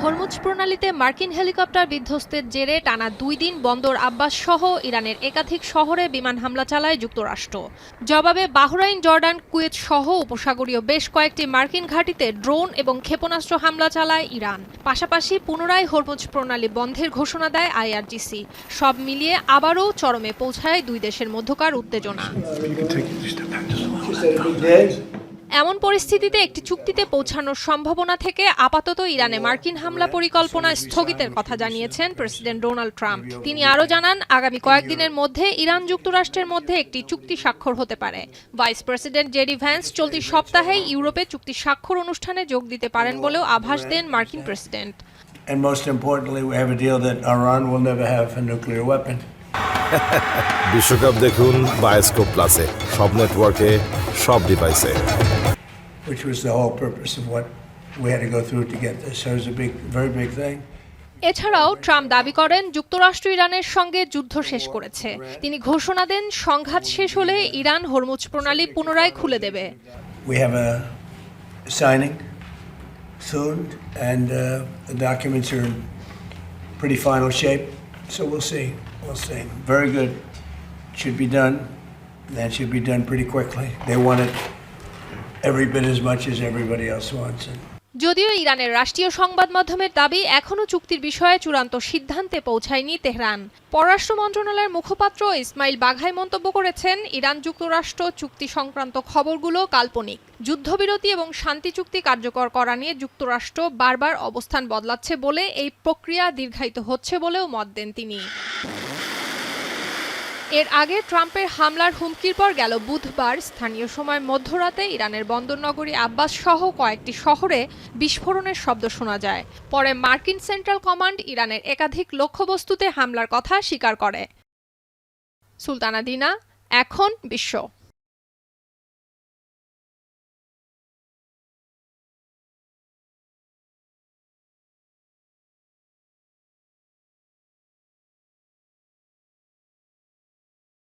Hormuz প্রণালীতে মার্কিন helicopter বিধ্বস্তের জেরে টানা ২ দিন বন্দর আব্বাস সহ ইরানের একাধিক শহরে বিমান হামলা চালায় যুক্তরাষ্ট্র। জবাবে বাহরাইন, জর্ডান, কুয়েত সহ উপসাগরীয় বেশ কয়েকটি মার্কিন ঘাঁটিতে ড্রোন এবং ক্ষেপণাস্ত্র হামলা চালায় ইরান। পাশাপাশি পুনরায় হরমুজ প্রণালী বন্ধের ঘোষণা দেয় আইআরজিসি। সব মিলিয়ে আবারও চরমে পৌঁছায় দুই দেশের মধ্যকার উত্তেজনা। এমন পরিস্থিতিতে একটি চুক্তিতে পৌঁছানোর সম্ভাবনা থেকে আপাতত ইরানে মার্কিন হামলা পরিকল্পনা স্থগিতের কথা জানিয়েছেন প্রেসিডেন্ট ডোনাল্ড ট্রাম্প। তিনি আরও জানান, আগামী কয়েকদিনের মধ্যে ইরান যুক্তরাষ্ট্রের মধ্যে একটি চুক্তি স্বাক্ষর হতে পারে। ভাইস প্রেসিডেন্ট জেডি ভ্যান্স চলতি সপ্তাহেই ইউরোপে চুক্তি স্বাক্ষর অনুষ্ঠানে যোগ দিতে পারেন বলেও আভাস দেন মার্কিন president. And most importantly, we have a deal that Iran will never have a nuclear weapon. বিশ্বকাপ দেখুন বায়োস্কোপ প্লাসে, সব নেটওয়ার্কে, সব ডিভাইসে। Which was the whole purpose of what we had to go through to get this. So it was a very big thing. এছাড়াও Trump দাবি করেন যুক্তরাষ্ট্র ইরানের সঙ্গে যুদ্ধ শেষ করেছে। তিনি ঘোষণা দেন সংঘাত শেষ হলে ইরান হরমুজ প্রণালী পুনরায় খুলে দেবে। We have a signing soon, and the documents are in pretty final shape. So we'll see. We'll see. Very good. Should be done. That should be done pretty quickly. They want it every bit as much as everybody else wants it. যদিও ইরানের রাষ্ট্রীয় সংবাদ মাধ্যমের দাবি, এখনও চুক্তির বিষয়ে চূড়ান্ত সিদ্ধান্তে পৌঁছায়নি তেহরান। পররাষ্ট্র মন্ত্রণালয়ের মুখপাত্র ইসমাইল বাঘাই মন্তব্য করেছেন, ইরান যুক্তরাষ্ট্র চুক্তি সংক্রান্ত খবরগুলো কাল্পনিক। যুদ্ধবিরতি এবং শান্তি চুক্তি কার্যকর করা নিয়ে যুক্তরাষ্ট্র বারবার অবস্থান বদলাচ্ছে বলে এই প্রক্রিয়া দীর্ঘায়িত হচ্ছে বলেও মত দেন তিনি। এর আগে ট্রাম্পের হামলার হুমকির পর গেল বুধবার স্থানীয় সময় মধ্যরাতে ইরানের বন্দরনগরী আব্বাস সহ কয়েকটি শহরে বিস্ফোরণের শব্দ শোনা যায়। পরে মার্কিন সেন্ট্রাল কমান্ড ইরানের একাধিক লক্ষ্যবস্তুতে হামলার কথা স্বীকার করে। সুলতানা দিনা, এখন বিশ্ব।